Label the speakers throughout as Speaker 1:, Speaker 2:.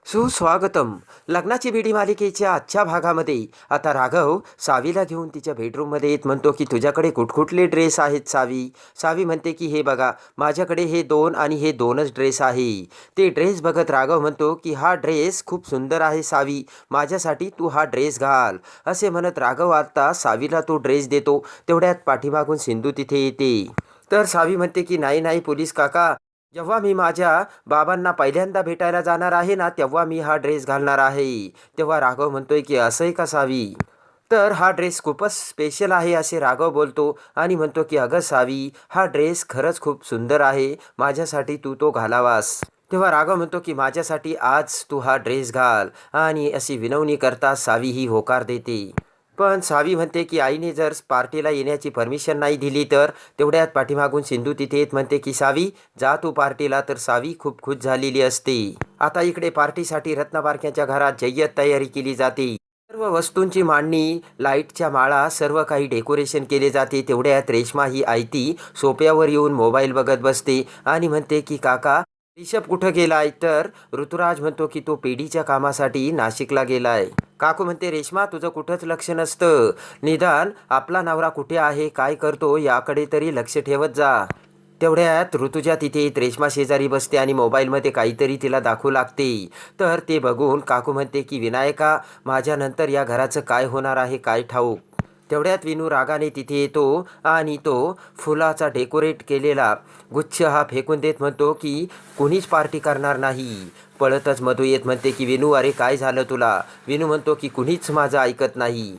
Speaker 1: सुस्वागतम. लग्नाची बेडी मालिकेच्या आजच्या भागामध्ये आता राघव सावीला घेऊन तिच्या बेडरूममध्ये येत म्हणतो की तुझ्याकडे कुठकुठले ड्रेस आहेत सावी. सावी म्हणते की हे बघा, माझ्याकडे हे दोन आणि हे दोनच ड्रेस आहे. ते ड्रेस बघत राघव म्हणतो की हा ड्रेस खूप सुंदर आहे सावी, माझ्यासाठी तू हा ड्रेस घाल. असे म्हणत राघव आता सावीला तो ड्रेस देतो. तेवढ्यात पाठीमागून सिंधू तिथे येते. तर सावी म्हणते की नाही नाही पोलीस काका, जेव्हा मी माझ्या बाबांना पहिल्यांदा भेटायला जाणार आहे ना, तेव्हा मी हा ड्रेस घालणार आहे. तेव्हा राघव म्हणतोय की असंही का सावी, तर हा ड्रेस खूपच स्पेशल आहे असे राघव बोलतो आणि म्हणतो की अगं सावी, हा ड्रेस खरंच खूप सुंदर आहे, माझ्यासाठी तू तो घालावास. तेव्हा राघव म्हणतो की माझ्यासाठी आज तू हा ड्रेस घाल, आणि अशी विनवणी करता सावी ही होकार देते. पण सावी म्हणते की आईने जर पार्टीला येण्याची परमिशन नाही दिली तर. तेवढ्यात पाठीमागून सिंधू तिथे येत म्हणते की सावी जा तू पार्टीला. तर सावी खूप खुश झालेली असते. आता इकडे पार्टीसाठी रत्नबारक्यांच्या घरात जय्यत तयारी केली जाते. सर्व वस्तूंची मांडणी, लाईटच्या माळा, सर्व काही डेकोरेशन केले जाते. तेवढ्यात रेश्मा ही आयती सोप्यावर येऊन मोबाईल बघत बसते आणि म्हणते की काका, रिषभ कुठं गेलाय. तर ऋतुराज म्हणतो की तो पेढीच्या कामासाठी नाशिकला गेलाय. काकू म्हणते रेश्मा तुझं कुठंच लक्ष नसतं, निदान आपला नवरा कुठे आहे, काय करतो याकडे तरी लक्ष ठेवत जा. तेवढ्यात ऋतुजा तिथे रेश्मा शेजारी बसते आणि मोबाईलमध्ये काहीतरी तिला दाखवू लागते. तर ते बघून काकू म्हणते की विनायका, माझ्यानंतर या घराचं काय होणार आहे काय ठाऊक. तेवढ्यात विनू रागाने तिथे येतो आणि तो फुलाचा डेकोरेट केलेला गुच्छ हा फेकून देत म्हणतो की कोणीच पार्टी करणार नाही. पळतच मधू येत म्हणते की विनू अरे काय झालं तुला. विनू म्हणतो की कुणीच माझं ऐकत नाही,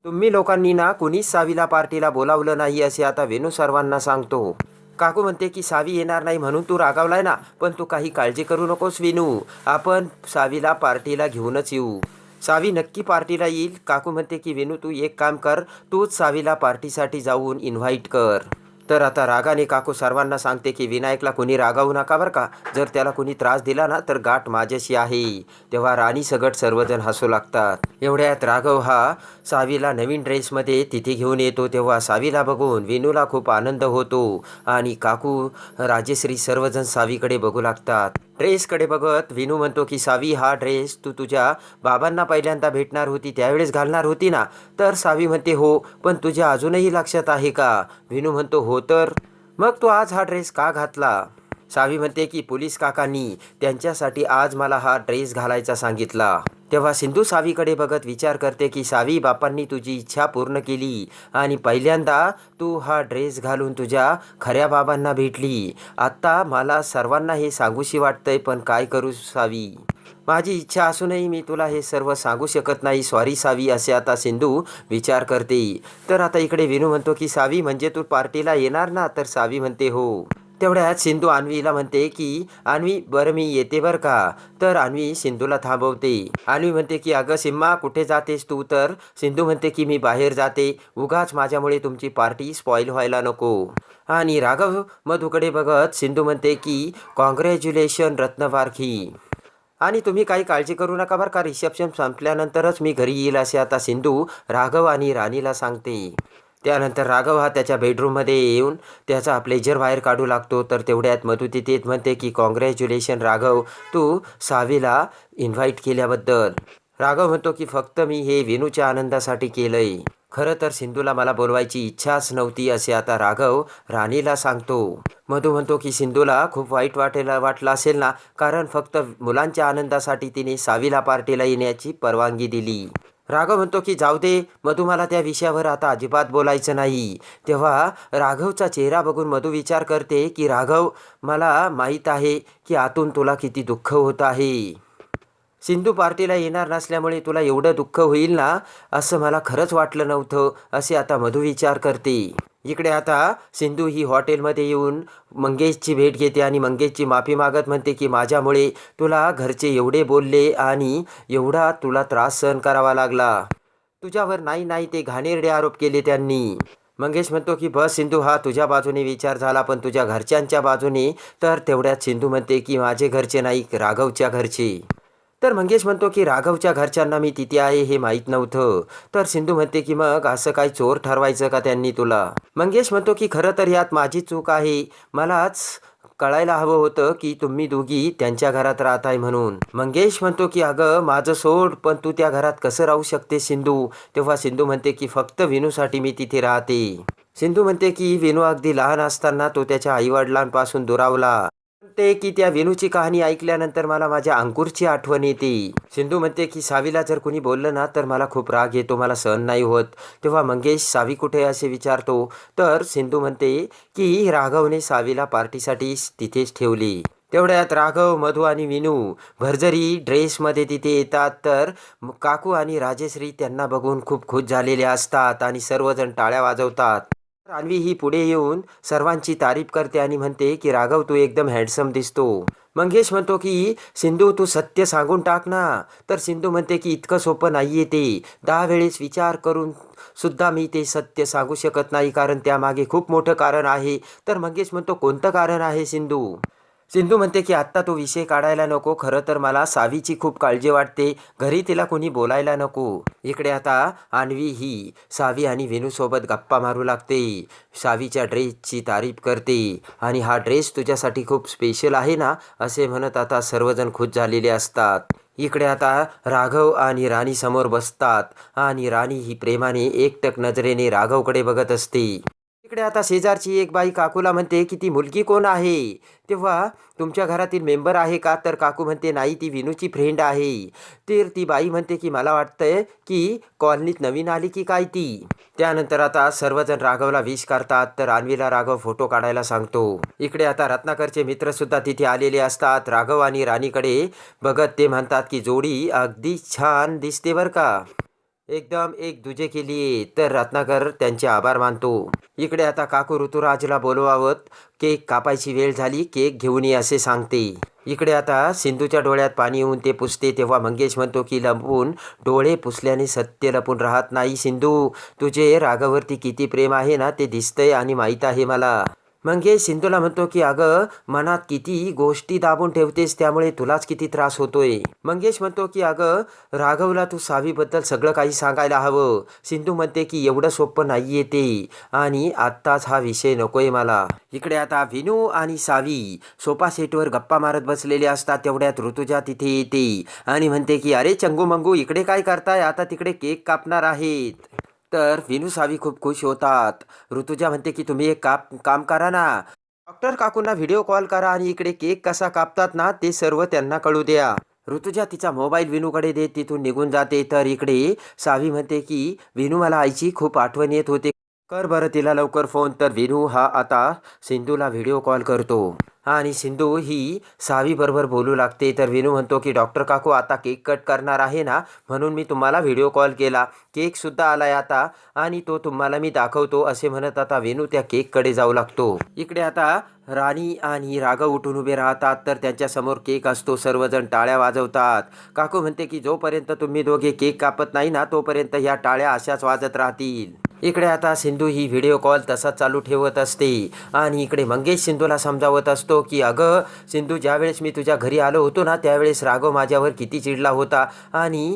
Speaker 1: तुम्ही लोकांनी ना कुणीच सावीला पार्टीला बोलावलं नाही असे आता विनू सर्वांना सांगतो. काकू म्हणते की सावी येणार नाही म्हणून तू रागावलाय ना, पण तू काही काळजी करू नकोस विनू, आपण सावीला पार्टीला घेऊनच येऊ. सावी नक्की पार्टीला येईल. काकू म्हणते की विनू तू एक काम कर, तूच सावीला पार्टीसाठी जाऊन इन्व्हाइट कर. तर आता रागाने काकू सर्वांना सांगते की विनायकला कोणी रागावू नका बरं का, जर त्याला कोणी त्रास दिला ना तर गाठ माझ्याशी आहे. तेव्हा राणी सगट सर्वजण हसू लागतात. एवढ्यात राघव हा सावीला नवीन ड्रेसमध्ये तिथे घेऊन येतो. तेव्हा सावीला बघून विनूला खूप आनंद होतो आणि काकू, राजेश्री सर्वजण सावीकडे बघू लागतात. ड्रेसकडे बघत विनू म्हणतो की सावी हा ड्रेस तू तुझ्या बाबांना पहिल्यांदा भेटणार होती त्यावेळेस घालणार होती ना. तर सावी म्हणते हो, पण तुझ्या अजूनही लक्षात आहे का. विनू म्हणतो हो, तर मग तू आज हा ड्रेस का घातला. सावी म्हणते की पोलीस काकांनी त्यांच्यासाठी आज मला हा ड्रेस घालायचा सांगितला. तेव्हा सिंधू सावीकडे बघत विचार करते की सावी, बापांनी तुझी इच्छा पूर्ण केली आणि पहिल्यांदा तू हा ड्रेस घालून तुझ्या खऱ्या बाबांना भेटली. आत्ता मला सर्वांना हे सांगूशी वाटतंय, पण काय करू सावी, माझी इच्छा असूनही मी तुला हे सर्व सांगू शकत नाही, सॉरी सावी, असे आता सिंधू विचार करते. तर आता इकडे विनू म्हणतो की सावी म्हणजे तू पार्टीला येणार ना. तर सावी म्हणते हो. तेवढ्यात सिंधू अन्वीला म्हणते की अन्वी बरं मी येते बरं का. तर अन्वी सिंधूला थांबवते. अन्वी म्हणते की अगं सिम्मा कुठे जातेस तू. तर सिंधू म्हणते की मी बाहेर जाते, उगाच माझ्यामुळे तुमची पार्टी स्पॉईल व्हायला नको. आणि राघव मधूकडे बघत सिंधू म्हणते की कॉंग्रॅच्युलेशन रत्नबारखी, आणि तुम्ही काही काळजी करू नका बरं का, रिसेप्शन संपल्यानंतरच मी घरी येईल असे आता सिंधू राघव आणि राणीला सांगते. त्यानंतर राघव हा त्याच्या बेडरूममध्ये येऊन त्याचा प्लेजर बाहेर काढू लागतो. तर तेवढ्यात मधू तिथे म्हणते की कॉंग्रॅच्युलेशन राघव, तू सावीला इन्व्हाइट केल्याबद्दल. राघव म्हणतो की फक्त मी हे विनूच्या आनंदासाठी केलंय, खरं तर सिंधूला मला बोलवायची इच्छाच नव्हती असे आता राघव राणीला सांगतो. मधू म्हणतो की सिंधूला खूप वाईट वाटलं असेल ना, कारण फक्त मुलांच्या आनंदासाठी तिने सावीला पार्टीला येण्याची परवानगी दिली. राघव म्हणतो की जाऊ दे मधू, मला त्या विषयावर आता अजिबात बोलायचं नाही. तेव्हा राघवचा चेहरा बघून मधू विचार करते की राघव, मला माहीत आहे की आतून तुला किती दुःख होत आहे. सिंधू पार्टीला येणार नसल्यामुळे तुला एवढं दुःख होईल ना, असं मला खरंच वाटलं नव्हतं असे आता मधू विचार करते. इकडे आता सिंधू ही हॉटेलमध्ये येऊन मंगेशची भेट घेते आणि मंगेशची माफी मागत म्हणते की माझ्यामुळे तुला घरचे एवढे बोलले आणि एवढा तुला त्रास सहन करावा लागला. तुझ्यावर नाही नाही ते घाणेरडे आरोप केले त्यांनी. मंगेश म्हणतो की बस सिंधू, हा तुझ्या बाजूने विचार झाला, पण तुझ्या घरच्यांच्या बाजूने. तर तेवढ्यात सिंधू म्हणते की माझे घरचे नाही, राघवच्या घरचे. तर मंगेश म्हणतो की राघवच्या घरच्यांना मी तिथे आहे हे माहीत नव्हतं. तर सिंधू म्हणते की मग असं काय चोर ठरवायचं का त्यांनी तुला. मंगेश म्हणतो की खरं तर यात माझी चूक आहे, मलाच कळायला हवं होतं की तुम्ही दोघी त्यांच्या घरात राहताय म्हणून. मंगेश म्हणतो की अगं माझं सोड, पण तू त्या घरात कसं राहू शकते सिंधू. तेव्हा सिंधू म्हणते की फक्त विनूसाठी मी तिथे राहते. सिंधू म्हणते की विनू अगदी लहान असताना तो त्याच्या आईवडिलांपासून दुरावला. म्हणते की त्या विनूची कहाणी ऐकल्यानंतर मला माझ्या अंकुरची आठवण येते. सिंधू म्हणते की सावीला जर कोणी बोललं ना तर मला खूप राग येतो, मला सहन नाही होत. तेव्हा मंगेश सावी कुठे असे विचारतो. तर सिंधू म्हणते की राघवने सावीला पार्टीसाठी तिथेच ठेवली. तेवढ्यात राघव, मधू आणि विनू भरजरी ड्रेसमध्ये तिथे येतात. तर काकू आणि राजेश्री त्यांना बघून खूप खुश झालेले असतात आणि सर्वजण टाळ्या वाजवतात. अन्वी ही पुढे येऊन सर्वांची तारीफ करते आणि म्हणते की राघव तू एकदम हँडसम दिसतो. मंगेश म्हणतो की सिंधू तू सत्य सांगून टाक ना. तर सिंधू म्हणते की इतकं सोपं नाहीये ते. 10 वेळेस विचार करून सुद्धा मी ते सत्य सांगू शकत नाही, कारण त्यामागे खूप मोठं कारण आहे. तर मंगेश म्हणतो कोणतं कारण आहे सिंधू. सिंधू म्हणते की आत्ता तो विषय काढायला नको. खरं तर मला सावीची खूप काळजी वाटते. घरी तिला कोणी बोलायला नको. इकडे आता अन्वी ही सावी आणि विनूसोबत गप्पा मारू लागते. सावीच्या ड्रेसची तारीफ करते आणि हा ड्रेस तुझ्यासाठी खूप स्पेशल आहे ना असे म्हणत आता सर्वजण खुश झालेले असतात. इकडे आता राघव आणि राणी समोर बसतात आणि राणी ही प्रेमाने एकटक नजरेने राघवकडे बघत असते. इकडे आता शेजारची एक बाई काकूला म्हणते की ती मुलगी कोण आहे. तेव्हा तुमच्या घरातील मेंबर आहे का. तर काकू म्हणते नाही, ती विनूची फ्रेंड आहे. तर ती बाई म्हणते की मला वाटतंय की कॉलनीत नवीन आली की काय ती. त्यानंतर आता सर्वजण राघवला विश करतात. तर अन्वीला राघव फोटो काढायला सांगतो. इकडे आता रत्नाकरचे मित्र सुद्धा तिथे आलेले असतात. राघव आणि राणीकडे बघत ते म्हणतात की जोडी अगदी छान दिसते बरं का, एकदम एक दुजे के लिए. तर रत्नाकर त्यांचे आभार मानतो. इकडे आता काकू ऋतुराजला बोलवावत केक कापायची वेळ झाली, केक घेऊन ये असे सांगते. इकडे आता सिंधूच्या डोळ्यात पाणी येऊन ते पुसते. तेव्हा मंगेश म्हणतो की लपून डोळे पुसल्याने सत्य लपून राहत नाही सिंधू. तुझे राघववरती किती प्रेम आहे ना ते दिसतंय आणि माहीत आहे मला. मंगेश सिंधूला म्हणतो की अगं मनात किती गोष्टी दाबून ठेवतेस, त्यामुळे तुलाच किती त्रास होतोय. मंगेश म्हणतो की अगं राघवला तू सावीबद्दल सगळं काही सांगायला हवं. सिंधू म्हणते की एवढं सोपं नाहीये ते आणि आत्ताच हा विषय नकोय मला. इकडे आता विनू आणि सावी सोफा सेटवर गप्पा मारत बसलेले असतात. तेवढ्यात ऋतुजा तिथे येते आणि म्हणते की अरे चंगू मंगू इकडे काय करताय, आता तिकडे केक कापणार आहेत. तर विनू सावी खूप खुश होतात. ऋतुजा म्हणते की तुम्ही एक काम करा ना, डॉक्टर काकूंना व्हिडिओ कॉल करा आणि इकडे केक कसा कापतात ना ते सर्व त्यांना कळू द्या. ऋतुजा तिचा मोबाईल विनूकडे देत तिथून निघून जाते. तर इकडे सावी म्हणते की विनू मला आईची खूप आठवण येत होते, कर बरं तिला लवकर फोन. तर विनू हा आता सिंधूला व्हिडिओ कॉल करतो आणि सिंधू ही सावी बरोबर बोलू लागते. तर विनू म्हणतो की डॉक्टर काकू आता केक कट करणार आहे ना, म्हणून मी तुम्हाला व्हिडिओ कॉल केला. केकसुद्धा आलाय आता आणि तो तुम्हाला मी दाखवतो असे म्हणत आता विनू त्या केककडे जाऊ लागतो. इकडे आता राणी आणि राघव उठून उभे राहतात. तर त्यांच्यासमोर केक असतो. सर्वजण टाळ्या वाजवतात. काकू म्हणते की जोपर्यंत तुम्ही दोघे केक कापत नाही ना तोपर्यंत ह्या टाळ्या अशाच वाजत राहतील. इकडे आता सिंधू ही व्हिडिओ कॉल तसाच चालू ठेवत असते आणि इकडे मंगेश सिंधूला समजावत असतो की अगं सिंधू, ज्यावेळेस मी तुझ्या घरी आलो होतो ना त्यावेळेस राघव माझ्यावर किती चिडला होता आणि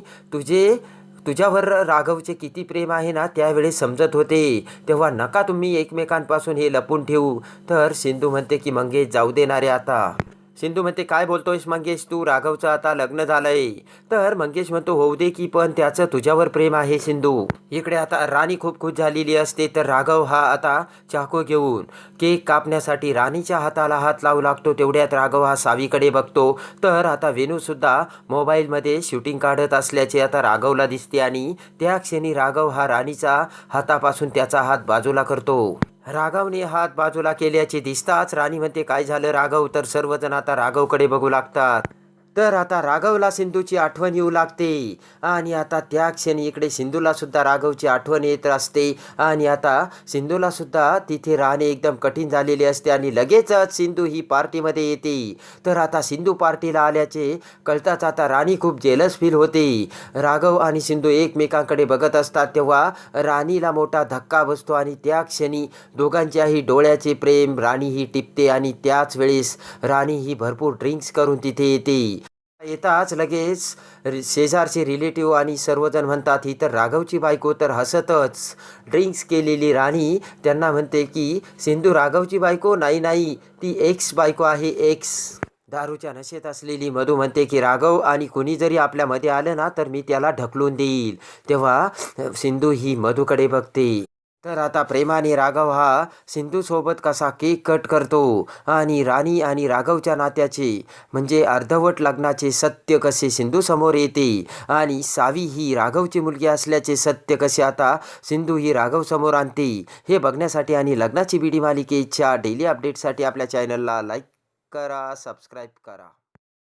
Speaker 1: तुझ्यावर राघवचे किती प्रेम आहे ना त्यावेळेस समजत होते. तेव्हा नका तुम्ही एकमेकांपासून हे लपून ठेवू. तर सिंधू म्हणते की मंगेश जाऊ देणारे आता. सिंधू म्हणते काय बोलतोयस मंगेश तू, राघवचं आता लग्न झालंय. तर मंगेश म्हणतो होऊ दे की, पण त्याचं तुझ्यावर प्रेम आहे सिंधू. इकडे आता राणी खूप खुश झालेली असते. तर राघव हा आता चाकू घेऊन केक कापण्यासाठी राणीच्या हाताला हात लावू लागतो. तेवढ्यात राघव हा सावीकडे बघतो. तर आता विनू सुद्धा मोबाईलमध्ये शूटिंग काढत असल्याचे आता राघवला दिसते आणि त्या क्षणी राघव हा राणीचा हातापासून त्याचा हात बाजूला करतो. राघवने हात बाजूला केल्याचे दिसताच राणी म्हणते काय झालं राघव. तर सर्वजण आता राघवकडे बघू लागतात. तर आता राघवला सिंधूची आठवण येऊ लागते आणि आता त्या क्षणी इकडे सिंधूला सुद्धा राघवची आठवण येत असते आणि आता सिंधूला सुद्धा तिथे राहणे एकदम कठीण झालेले असते आणि लगेचच सिंधू ही पार्टीमध्ये येते. तर आता सिंधू पार्टीला आल्याचे कळताच आता राणी खूप जेलस फील होते. राघव आणि सिंधू एकमेकांकडे बघत असतात. तेव्हा राणीला मोठा धक्का बसतो आणि त्या क्षणी दोघांच्याही डोळ्याचे प्रेम राणी ही टिपते आणि त्याच वेळेस राणी ही भरपूर ड्रिंक्स करून तिथे येते. येताच लगेच शेजारचे रिलेटिव्ह आणि सर्वजण म्हणतात ही तर राघवची बायको. तर हसतच ड्रिंक्स केलेली राणी त्यांना म्हणते की सिंधू राघवची बायको नाही नाही, ती एक्स बायको आहे, एक्स. दारूच्या नशेत असलेली मधू म्हणते की राघव आणि कुणी जरी आपल्यामध्ये आलं ना तर मी त्याला ढकलून देईल. तेव्हा सिंधू ही मधूकडे बघते. तर आता प्रेमाने राघव हा सिंधूसोबत कसा केक कट करतो आणि राणी आणि राघवच्या नात्याचे म्हणजे अर्धवट लग्नाचे सत्य कसे सिंधू समोर येते आणि सावी ही राघवची मुलगी असल्याचे सत्य कसे आता सिंधू ही राघव समोर आणते, हे बघण्यासाठी आणि लग्नाची बीडी मालिकेच्या डेली अपडेटसाठी आपल्या चॅनलला लाईक करा, सबस्क्राईब करा.